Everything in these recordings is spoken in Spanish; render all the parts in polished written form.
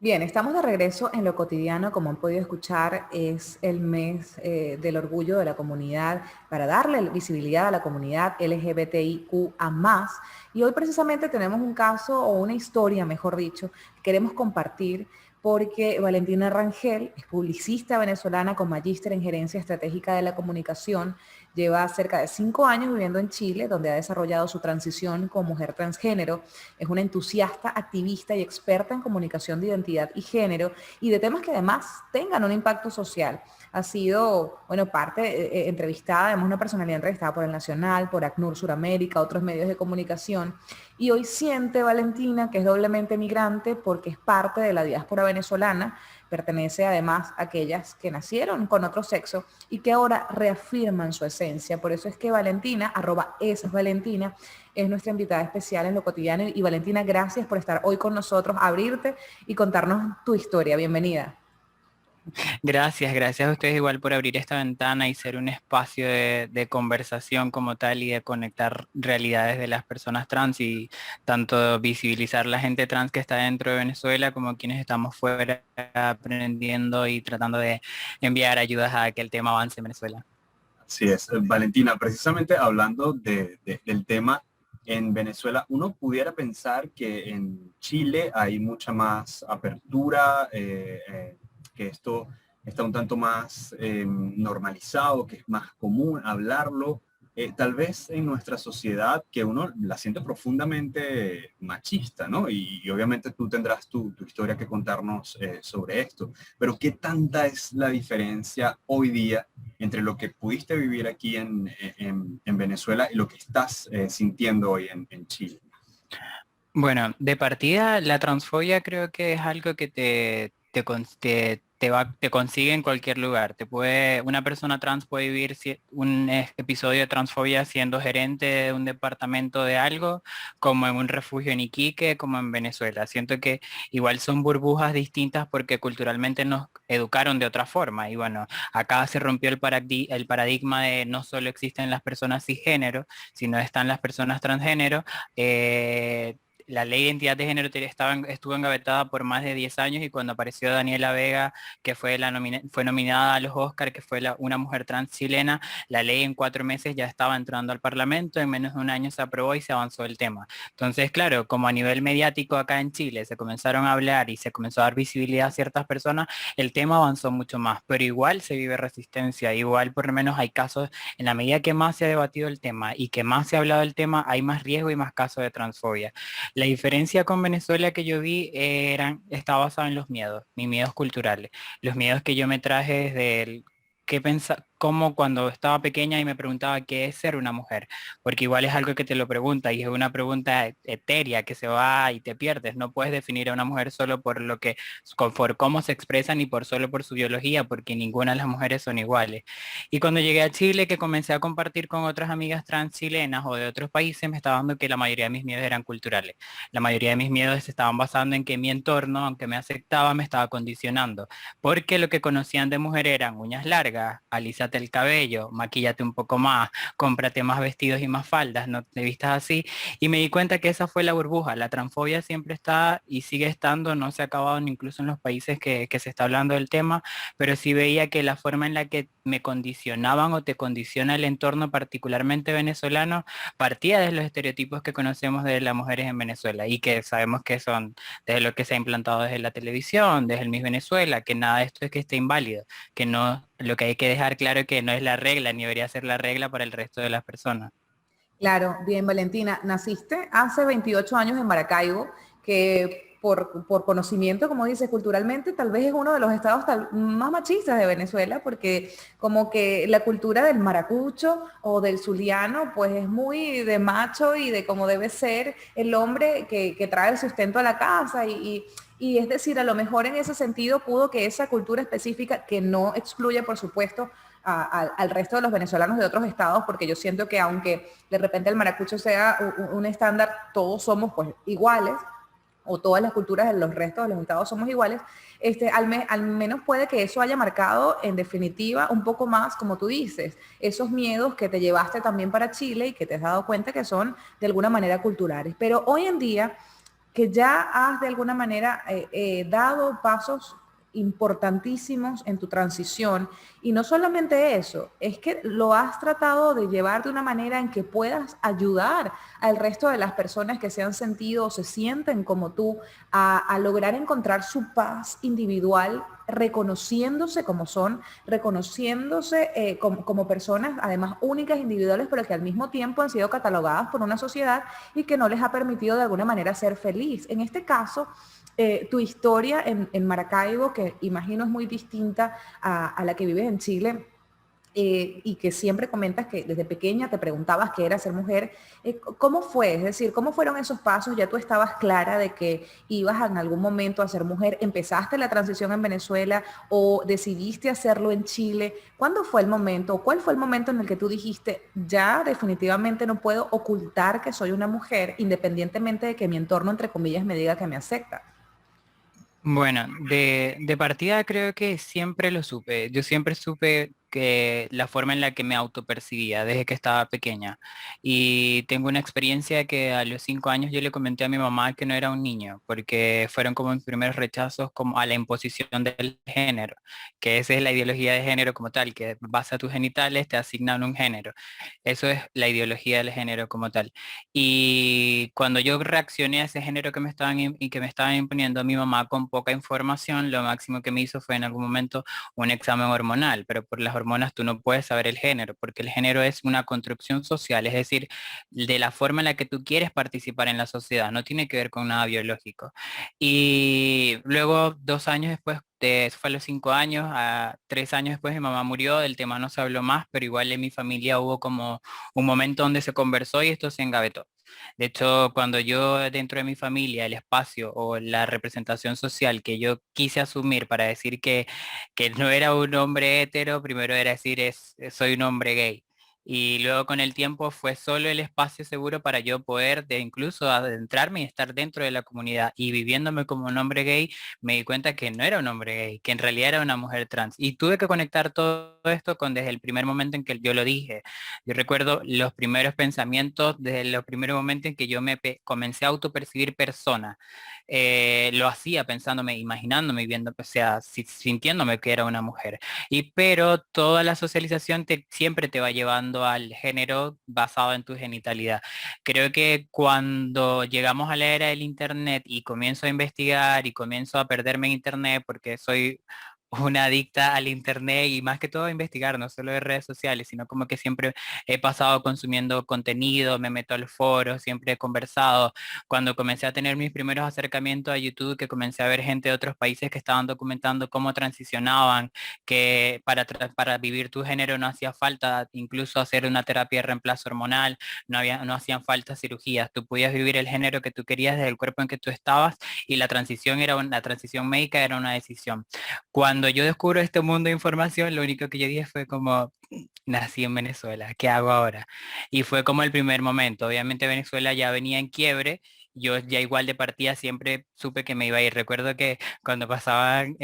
Bien, estamos de regreso en Lo Cotidiano. Como han podido escuchar, es el mes del orgullo de la comunidad para darle visibilidad a la comunidad LGBTIQA+. Y hoy precisamente tenemos un caso o una historia, mejor dicho, que queremos compartir porque Valentina Rangel es publicista venezolana con magíster en gerencia estratégica de la comunicación. Lleva cerca de 5 años viviendo en Chile, donde ha desarrollado su transición como mujer transgénero. Es una entusiasta, activista y experta en comunicación de identidad y género y de temas que además tengan un impacto social. Ha sido, bueno, entrevistada, además una personalidad entrevistada por El Nacional, por ACNUR Suramérica, otros medios de comunicación. Y hoy siente Valentina que es doblemente migrante porque es parte de la diáspora venezolana, pertenece además a aquellas que nacieron con otro sexo y que ahora reafirman su esencia. Por eso es que Valentina, @esvalentina, es nuestra invitada especial en Lo Cotidiano. Y Valentina, gracias por estar hoy con nosotros, abrirte y contarnos tu historia. Bienvenida. Gracias a ustedes igual por abrir esta ventana y ser un espacio de conversación como tal y de conectar realidades de las personas trans y tanto visibilizar la gente trans que está dentro de Venezuela como quienes estamos fuera aprendiendo y tratando de enviar ayudas a que el tema avance en Venezuela. Así es, Valentina, precisamente hablando del tema en Venezuela, uno pudiera pensar que en Chile hay mucha más apertura, que esto está un tanto más normalizado, que es más común hablarlo. Tal vez en nuestra sociedad que uno la siente profundamente machista, ¿no? Y obviamente tú tendrás tu historia que contarnos sobre esto, pero ¿qué tanta es la diferencia hoy día entre lo que pudiste vivir aquí en Venezuela y lo que estás sintiendo hoy en Chile? Bueno, de partida, la transfobia creo que es algo que te consigue en cualquier lugar. Una persona trans puede vivir un episodio de transfobia siendo gerente de un departamento de algo, como en un refugio en Iquique, como en Venezuela. Siento que igual son burbujas distintas porque culturalmente nos educaron de otra forma. Y bueno, acá se rompió el paradigma de no solo existen las personas cisgénero, sino están las personas transgénero. La ley de identidad de género estuvo engavetada por más de 10 años y cuando apareció Daniela Vega, que fue nominada a los Oscar, que fue una mujer trans chilena, la ley en 4 meses ya estaba entrando al Parlamento, en menos de un año se aprobó y se avanzó el tema. Entonces, claro, como a nivel mediático acá en Chile se comenzaron a hablar y se comenzó a dar visibilidad a ciertas personas, el tema avanzó mucho más, pero igual se vive resistencia, igual por lo menos hay casos, en la medida que más se ha debatido el tema y que más se ha hablado del tema, hay más riesgo y más casos de transfobia. La diferencia con Venezuela que yo vi está basada en los miedos, mis miedos culturales, los miedos que yo me traje desde el como cuando estaba pequeña y me preguntaba qué es ser una mujer, porque igual es algo que te lo pregunta y es una pregunta etérea que se va y te pierdes. No puedes definir a una mujer solo por por cómo se expresan y solo por su biología, porque ninguna de las mujeres son iguales. Y cuando llegué a Chile, que comencé a compartir con otras amigas trans chilenas o de otros países, me estaba dando que la mayoría de mis miedos eran culturales. La mayoría de mis miedos se estaban basando en que mi entorno, aunque me aceptaba, me estaba condicionando. Porque lo que conocían de mujer eran uñas largas, alízate el cabello, maquíllate un poco más, cómprate más vestidos y más faldas, no te vistas así. Y me di cuenta que esa fue la burbuja. La transfobia siempre está y sigue estando, no se ha acabado incluso en los países que se está hablando del tema, pero sí veía que la forma en la que me condicionaban o te condiciona el entorno, particularmente venezolano, partía de los estereotipos que conocemos de las mujeres en Venezuela y que sabemos que son desde lo que se ha implantado desde la televisión, desde el Miss Venezuela, que nada de esto es que esté inválido, que no, lo que hay que dejar claro es que no es la regla ni debería ser la regla para el resto de las personas. Claro, bien, Valentina, naciste hace 28 años en Maracaibo, que por conocimiento, como dices, culturalmente, tal vez es uno de los estados más machistas de Venezuela, porque como que la cultura del maracucho o del zuliano, pues es muy de macho y de cómo debe ser el hombre que trae el sustento a la casa y es decir, a lo mejor en ese sentido pudo que esa cultura específica, que no excluye, por supuesto, al resto de los venezolanos de otros estados, porque yo siento que aunque de repente el maracucho sea un estándar, todos somos pues iguales, o todas las culturas de los restos de los estados somos iguales, al menos puede que eso haya marcado en definitiva un poco más, como tú dices, esos miedos que te llevaste también para Chile y que te has dado cuenta que son de alguna manera culturales. Pero hoy en día que ya has de alguna manera dado pasos importantísimos en tu transición, y no solamente eso, es que lo has tratado de llevar de una manera en que puedas ayudar al resto de las personas que se han sentido o se sienten como tú a lograr encontrar su paz individual, reconociéndose como son, reconociéndose como personas además únicas, individuales, pero que al mismo tiempo han sido catalogadas por una sociedad y que no les ha permitido de alguna manera ser feliz. En este caso, tu historia en Maracaibo, que imagino es muy distinta a la que vives en Chile, y que siempre comentas que desde pequeña te preguntabas qué era ser mujer, ¿cómo fue? Es decir, ¿cómo fueron esos pasos? ¿Ya tú estabas clara de que ibas en algún momento a ser mujer? ¿Empezaste la transición en Venezuela o decidiste hacerlo en Chile? ¿Cuándo fue el momento? ¿Cuál fue el momento en el que tú dijiste, ya definitivamente no puedo ocultar que soy una mujer, independientemente de que mi entorno, entre comillas, me diga que me acepta? Bueno, de partida creo que siempre lo supe. Yo siempre supe que la forma en la que me autopercibía desde que estaba pequeña. Y tengo una experiencia que a los 5 años yo le comenté a mi mamá que no era un niño, porque fueron como mis primeros rechazos como a la imposición del género, que esa es la ideología de género como tal, que basa tus genitales, te asignan un género. Eso es la ideología del género como tal. Y cuando yo reaccioné a ese género que me estaban y que me estaban imponiendo, mi mamá con poca información, lo máximo que me hizo fue en algún momento un examen hormonal, pero por las hormonas tú no puedes saber el género, porque el género es una construcción social, es decir, de la forma en la que tú quieres participar en la sociedad, no tiene que ver con nada biológico. Y luego, 2 años después, eso fue a los 5 años, a 3 años después mi mamá murió, del tema no se habló más, pero igual en mi familia hubo como un momento donde se conversó y esto se engavetó. De hecho, cuando yo dentro de mi familia, el espacio o la representación social que yo quise asumir para decir que no era un hombre hetero, primero era decir soy un hombre gay. Y luego con el tiempo fue solo el espacio seguro para yo poder de incluso adentrarme y estar dentro de la comunidad. Y viviéndome como un hombre gay, me di cuenta que no era un hombre gay, que en realidad era una mujer trans. Y tuve que conectar todo esto con desde el primer momento en que yo lo dije. Yo recuerdo los primeros pensamientos desde los primeros momentos en que yo comencé a autopercibir persona. Lo hacía pensándome, imaginándome, viendo, o sea, sintiéndome que era una mujer. Pero toda la socialización siempre te va llevando al género basado en tu genitalidad. Creo que cuando llegamos a la era del internet y comienzo a investigar y comienzo a perderme en internet porque soy una adicta al internet y más que todo a investigar, no solo de redes sociales, sino como que siempre he pasado consumiendo contenido, me meto al foro, siempre he conversado. Cuando comencé a tener mis primeros acercamientos a YouTube, que comencé a ver gente de otros países que estaban documentando cómo transicionaban, que para vivir tu género no hacía falta incluso hacer una terapia de reemplazo hormonal, no hacían falta cirugías, tú podías vivir el género que tú querías desde el cuerpo en que tú estabas y la transición médica era una decisión. Cuando yo descubro este mundo de información, lo único que yo dije fue como, nací en Venezuela, ¿qué hago ahora? Y fue como el primer momento. Obviamente Venezuela ya venía en quiebre, yo ya igual de partida siempre supe que me iba a ir. Recuerdo que cuando pasaban,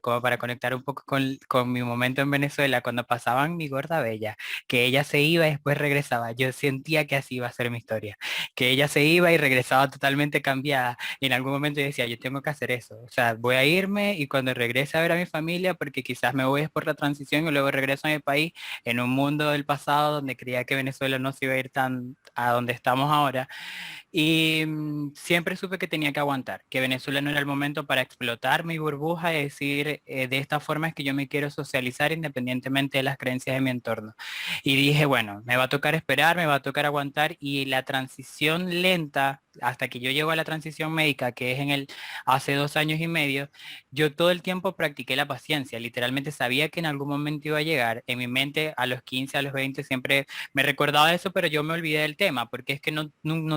como para conectar un poco con mi momento en Venezuela, cuando pasaban mi gorda bella, que ella se iba y después regresaba, yo sentía que así iba a ser mi historia, que ella se iba y regresaba totalmente cambiada. Y en algún momento yo decía, yo tengo que hacer eso, o sea, voy a irme y cuando regrese a ver a mi familia, porque quizás me voy es por la transición y luego regreso a mi país en un mundo del pasado donde creía que Venezuela no se iba a ir tan a donde estamos ahora. Y siempre supe que tenía que aguantar, que Venezuela no era el momento para explotar mi burbuja y decir, de esta forma es que yo me quiero socializar independientemente de las creencias de mi entorno. Y dije, bueno, me va a tocar esperar, me va a tocar aguantar y la transición lenta, hasta que yo llego a la transición médica, que es hace 2 años y medio, yo todo el tiempo practiqué la paciencia, literalmente sabía que en algún momento iba a llegar. En mi mente a los 15, a los 20 siempre me recordaba eso, pero yo me olvidé del tema, porque es que no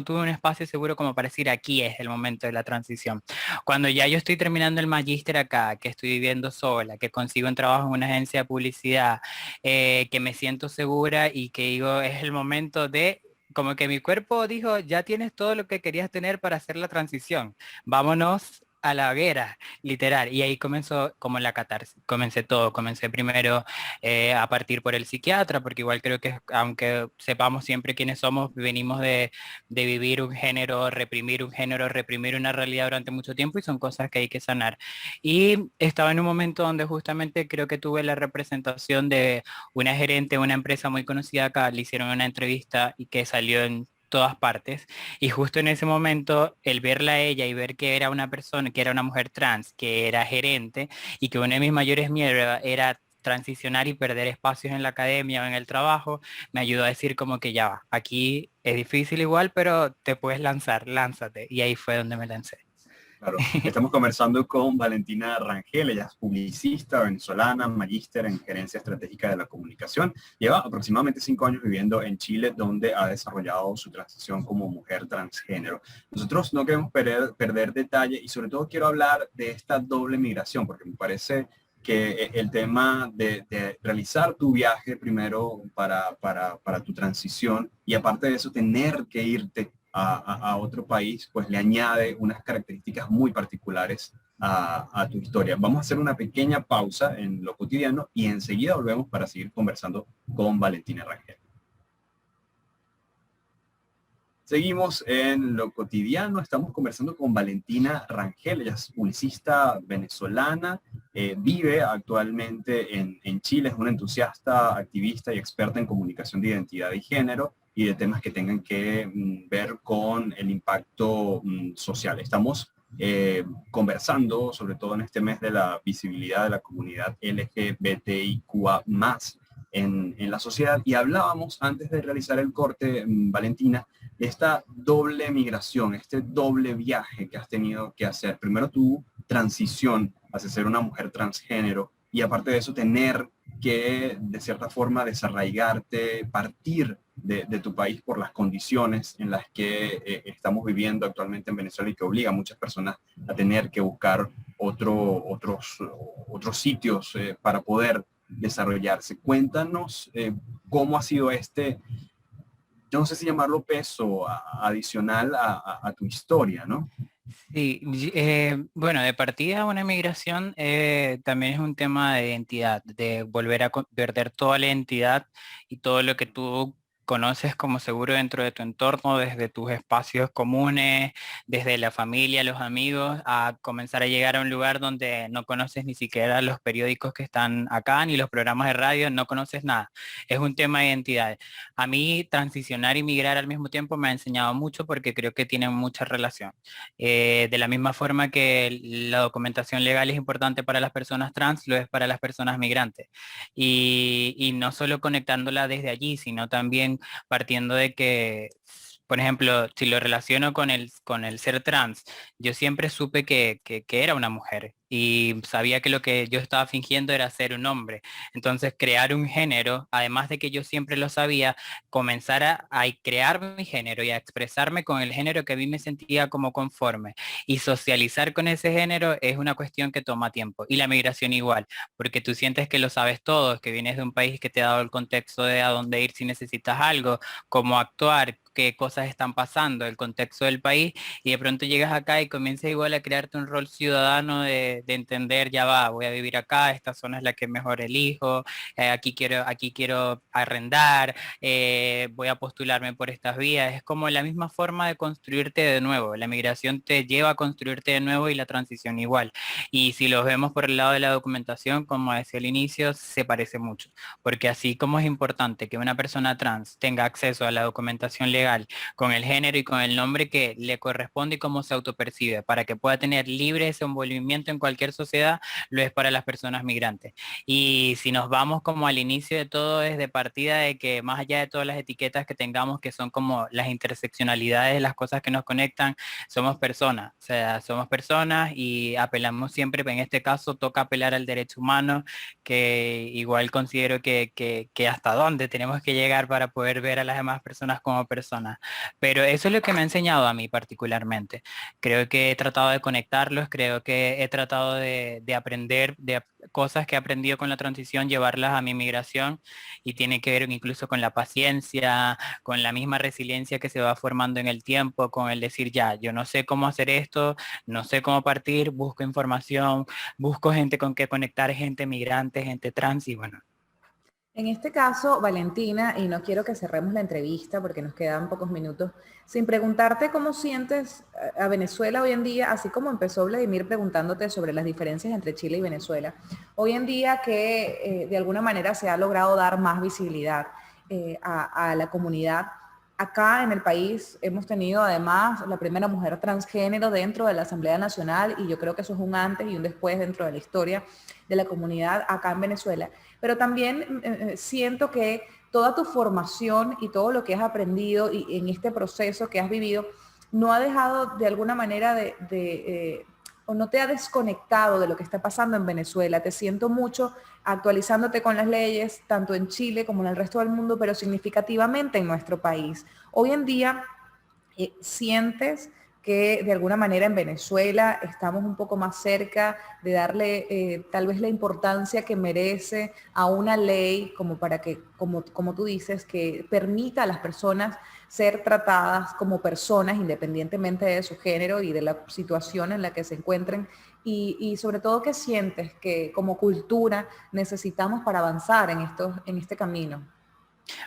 tuve un espacio seguro como para decir aquí es el momento de la transición. Cuando ya yo estoy terminando el magíster acá, que estoy viviendo sola, que consigo un trabajo en una agencia de publicidad, que me siento segura y que digo es el momento de... Como que mi cuerpo dijo, ya tienes todo lo que querías tener para hacer la transición. Vámonos a la hoguera, literal. Y ahí comenzó como la catarsis. Comencé todo. Comencé primero a partir por el psiquiatra, porque igual creo que aunque sepamos siempre quiénes somos, venimos de vivir un género, reprimir una realidad durante mucho tiempo y son cosas que hay que sanar. Y estaba en un momento donde justamente creo que tuve la representación de una gerente de una empresa muy conocida acá, le hicieron una entrevista y que salió en todas partes. Y justo en ese momento, el verla a ella y ver que era una persona, que era una mujer trans, que era gerente y que uno de mis mayores miedos era transicionar y perder espacios en la academia o en el trabajo, me ayudó a decir como que ya va, aquí es difícil igual, pero te puedes lanzar, lánzate. Y ahí fue donde me lancé. Claro, estamos conversando con Valentina Rangel, ella es publicista venezolana, magíster en gerencia estratégica de la comunicación. Lleva aproximadamente 5 años viviendo en Chile, donde ha desarrollado su transición como mujer transgénero. Nosotros no queremos perder detalle y sobre todo quiero hablar de esta doble migración, porque me parece que el tema de realizar tu viaje primero para tu transición y aparte de eso tener que irte a otro país, pues le añade unas características muy particulares a tu historia. Vamos a hacer una pequeña pausa en lo cotidiano y enseguida volvemos para seguir conversando con Valentina Rangel. Seguimos en lo cotidiano, estamos conversando con Valentina Rangel, ella es publicista venezolana, vive actualmente en Chile, es una entusiasta, activista y experta en comunicación de identidad y género y de temas que tengan que ver con el impacto social. Estamos conversando, sobre todo en este mes de la visibilidad de la comunidad LGBTIQA+, en la sociedad, y hablábamos antes de realizar el corte, Valentina, esta doble migración, este doble viaje que has tenido que hacer. Primero tu transición hacia ser una mujer transgénero y aparte de eso tener que de cierta forma desarraigarte, partir de tu país por las condiciones en las que estamos viviendo actualmente en Venezuela y que obliga a muchas personas a tener que buscar otros sitios para poder desarrollarse. Cuéntanos cómo ha sido yo no sé si llamarlo peso adicional a tu historia, ¿no? Sí, bueno, de partida una migración también es un tema de identidad, de volver a perder toda la identidad y todo lo que tú conoces como seguro dentro de tu entorno, desde tus espacios comunes, desde la familia, los amigos, a comenzar a llegar a un lugar donde no conoces ni siquiera los periódicos que están acá, ni los programas de radio, no conoces nada. Es un tema de identidad. A mí transicionar y migrar al mismo tiempo me ha enseñado mucho porque creo que tienen mucha relación. De la misma forma que la documentación legal es importante para las personas trans, lo es para las personas migrantes. Y no solo conectándola desde allí, sino también partiendo de que, por ejemplo, si lo relaciono con el ser trans, yo siempre supe que era una mujer y sabía que lo que yo estaba fingiendo era ser un hombre. Entonces, crear un género, además de que yo siempre lo sabía, comenzar a crear mi género y a expresarme con el género que a mí me sentía como conforme y socializar con ese género es una cuestión que toma tiempo. Y la migración igual, porque tú sientes que lo sabes todo, que vienes de un país que te ha dado el contexto de a dónde ir si necesitas algo, cómo actuar, qué cosas están pasando, el contexto del país, y de pronto llegas acá y comienzas igual a crearte un rol ciudadano de entender, ya va, voy a vivir acá, esta zona es la que mejor elijo, aquí quiero arrendar, voy a postularme por estas vías. Es como la misma forma de construirte de nuevo. La migración te lleva a construirte de nuevo y la transición igual. Y si los vemos por el lado de la documentación, como decía al inicio, se parece mucho. Porque así como es importante que una persona trans tenga acceso a la documentación legal con el género y con el nombre que le corresponde y cómo se autopercibe, para que pueda tener libre desenvolvimiento en cualquier sociedad, lo es para las personas migrantes. Y si nos vamos como al inicio de todo, desde partida de que más allá de todas las etiquetas que tengamos, que son como las interseccionalidades, las cosas que nos conectan, somos personas, o sea, somos personas y apelamos siempre, en este caso toca apelar al derecho humano, que igual considero que hasta dónde tenemos que llegar para poder ver a las demás personas como personas. Pero eso es lo que me ha enseñado a mí particularmente. Creo que he tratado de conectarlos, creo que he tratado de aprender, cosas que he aprendido con la transición, llevarlas a mi migración, y tiene que ver incluso con la paciencia, con la misma resiliencia que se va formando en el tiempo, con el decir, ya, yo no sé cómo hacer esto, no sé cómo partir, busco información, busco gente con que conectar, gente migrante, gente trans, y bueno. En este caso, Valentina, y no quiero que cerremos la entrevista porque nos quedan pocos minutos, sin preguntarte cómo sientes a Venezuela hoy en día, así como empezó Vladimir preguntándote sobre las diferencias entre Chile y Venezuela, hoy en día que de alguna manera se ha logrado dar más visibilidad a la comunidad. Acá en el país hemos tenido además la primera mujer transgénero dentro de la Asamblea Nacional, y yo creo que eso es un antes y un después dentro de la historia de la comunidad acá en Venezuela. Pero también siento que toda tu formación y todo lo que has aprendido y en este proceso que has vivido no ha dejado de alguna manera o no te ha desconectado de lo que está pasando en Venezuela. Te siento mucho actualizándote con las leyes, tanto en Chile como en el resto del mundo, pero significativamente en nuestro país. Hoy en día, ¿sientes que de alguna manera en Venezuela estamos un poco más cerca de darle tal vez la importancia que merece a una ley como para que, como tú dices, que permita a las personas ser tratadas como personas independientemente de su género y de la situación en la que se encuentren? Y sobre todo, ¿qué sientes que como cultura necesitamos para avanzar en este camino?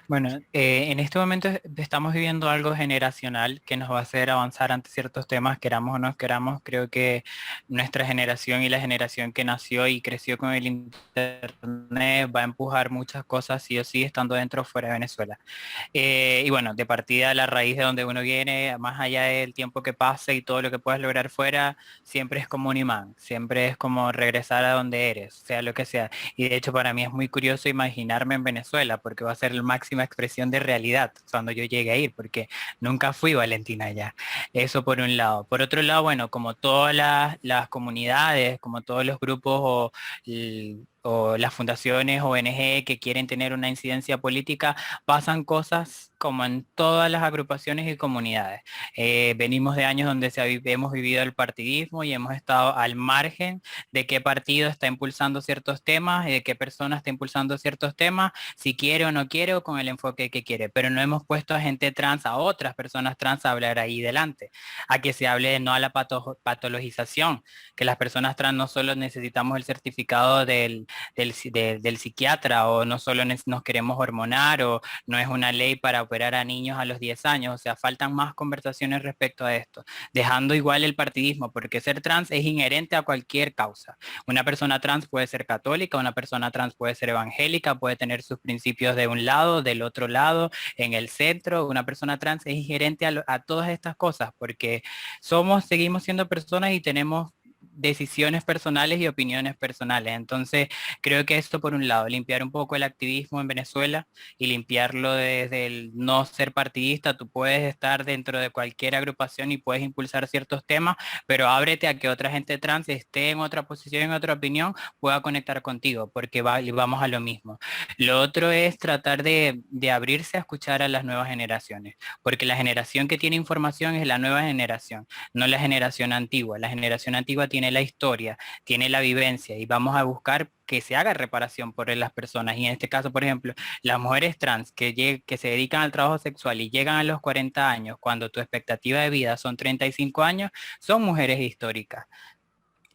Bueno, en este momento estamos viviendo algo generacional que nos va a hacer avanzar ante ciertos temas, queramos o no queramos. Creo que nuestra generación y la generación que nació y creció con el internet va a empujar muchas cosas sí o sí, estando dentro o fuera de Venezuela. Y bueno, de partida, la raíz de donde uno viene, más allá del tiempo que pase y todo lo que puedas lograr fuera, siempre es como un imán, siempre es como regresar a donde eres, sea lo que sea. Y de hecho para mí es muy curioso imaginarme en Venezuela, porque va a ser la máxima expresión de realidad cuando yo llegue a ir, porque nunca fui, Valentina, allá. Eso por un lado. Por otro lado, bueno, como todas las comunidades, como todos los grupos o las fundaciones ONG que quieren tener una incidencia política, pasan cosas como en todas las agrupaciones y comunidades. Venimos de años donde hemos vivido el partidismo y hemos estado al margen de qué partido está impulsando ciertos temas y de qué persona está impulsando ciertos temas, si quiere o no quiere o con el enfoque que quiere. Pero no hemos puesto a gente trans, a otras personas trans a hablar ahí delante, a que se hable de no a la patologización, que las personas trans no solo necesitamos el certificado del psiquiatra, o no solo nos queremos hormonar, o no es una ley para operar a niños a los 10 años. O sea, faltan más conversaciones respecto a esto, dejando igual el partidismo, porque ser trans es inherente a cualquier causa. Una persona trans puede ser católica, una persona trans puede ser evangélica, puede tener sus principios de un lado, del otro lado, en el centro. Una persona trans es inherente a todas estas cosas, porque seguimos siendo personas y tenemos decisiones personales y opiniones personales. Entonces, creo que esto por un lado, limpiar un poco el activismo en Venezuela y limpiarlo desde el no ser partidista. Tú puedes estar dentro de cualquier agrupación y puedes impulsar ciertos temas, pero ábrete a que otra gente trans esté en otra posición, en otra opinión, pueda conectar contigo, porque vamos a lo mismo. Lo otro es tratar de abrirse a escuchar a las nuevas generaciones, porque la generación que tiene información es la nueva generación, no la generación antigua. La generación antigua tiene la historia, tiene la vivencia, y vamos a buscar que se haga reparación por las personas. Y en este caso, por ejemplo, las mujeres trans que se dedican al trabajo sexual y llegan a los 40 años, cuando tu expectativa de vida son 35 años, son mujeres históricas.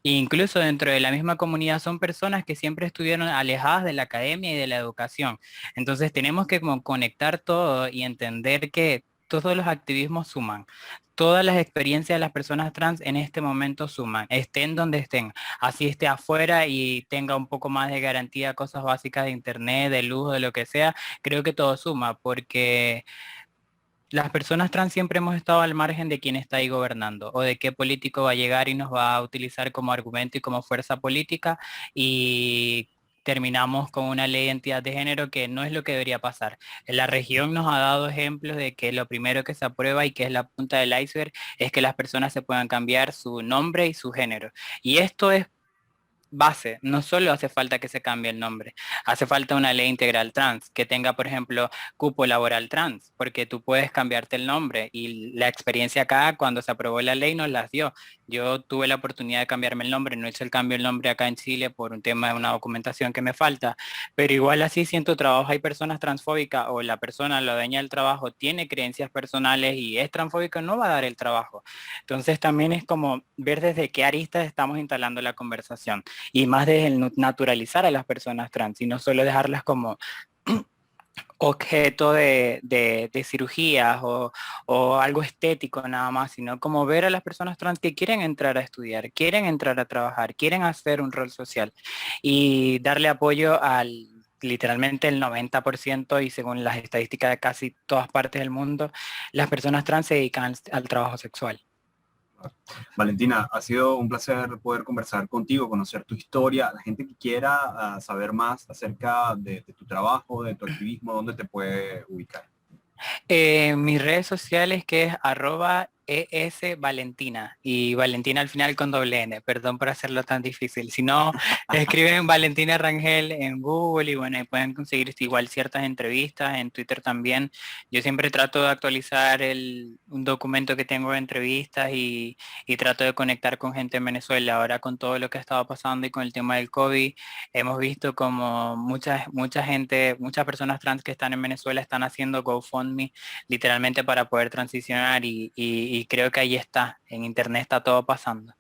Incluso dentro de la misma comunidad son personas que siempre estuvieron alejadas de la academia y de la educación. Entonces tenemos que como conectar todo y entender que todos los activismos suman. Todas las experiencias de las personas trans en este momento suman, estén donde estén, así esté afuera y tenga un poco más de garantía, cosas básicas de internet, de luz, de lo que sea. Creo que todo suma, porque las personas trans siempre hemos estado al margen de quién está ahí gobernando o de qué político va a llegar y nos va a utilizar como argumento y como fuerza política, y terminamos con una ley de identidad de género que no es lo que debería pasar. En la región nos ha dado ejemplos de que lo primero que se aprueba y que es la punta del iceberg es que las personas se puedan cambiar su nombre y su género. Y esto es base. No solo hace falta que se cambie el nombre, hace falta una ley integral trans, que tenga, por ejemplo, cupo laboral trans, porque tú puedes cambiarte el nombre y la experiencia acá, cuando se aprobó la ley, nos las dio. Yo tuve la oportunidad de cambiarme el nombre, no hice el cambio del nombre acá en Chile por un tema de una documentación que me falta, pero igual así si en tu trabajo hay personas transfóbicas o la persona, la dueña del trabajo, tiene creencias personales y es transfóbica, no va a dar el trabajo. Entonces también es como ver desde qué aristas estamos instalando la conversación y más desde el naturalizar a las personas trans y no solo dejarlas como objeto de cirugías o algo estético nada más, sino como ver a las personas trans que quieren entrar a estudiar, quieren entrar a trabajar, quieren hacer un rol social y darle apoyo al literalmente el 90% y según las estadísticas de casi todas partes del mundo, las personas trans se dedican al trabajo sexual. Valentina, ha sido un placer poder conversar contigo, conocer tu historia. La gente que quiera saber más acerca de tu trabajo, de tu activismo, ¿dónde te puede ubicar? Mis redes sociales que es @esvalentina y Valentina al final con doble N, perdón por hacerlo tan difícil. Si no, escriben Valentina Rangel en Google y bueno, ahí pueden conseguir igual ciertas entrevistas, en Twitter también. Yo siempre trato de actualizar un documento que tengo de entrevistas y trato de conectar con gente en Venezuela. Ahora con todo lo que ha estado pasando y con el tema del COVID, hemos visto como mucha gente, muchas personas trans que están en Venezuela están haciendo GoFundMe literalmente para poder transicionar y creo que ahí está, en internet está todo pasando.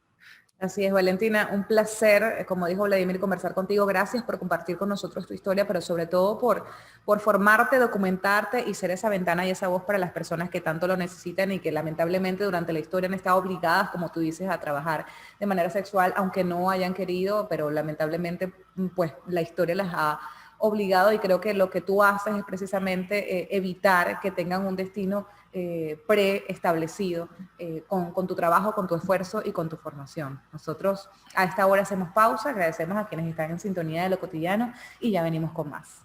Así es, Valentina, un placer, como dijo Vladimir, conversar contigo. Gracias por compartir con nosotros tu historia, pero sobre todo por formarte, documentarte y ser esa ventana y esa voz para las personas que tanto lo necesitan y que lamentablemente durante la historia han estado obligadas, como tú dices, a trabajar de manera sexual, aunque no hayan querido, pero lamentablemente pues la historia las ha obligado y creo que lo que tú haces es precisamente evitar que tengan un destino preestablecido con tu trabajo, con tu esfuerzo y con tu formación. Nosotros a esta hora hacemos pausa, agradecemos a quienes están en sintonía de Lo Cotidiano y ya venimos con más.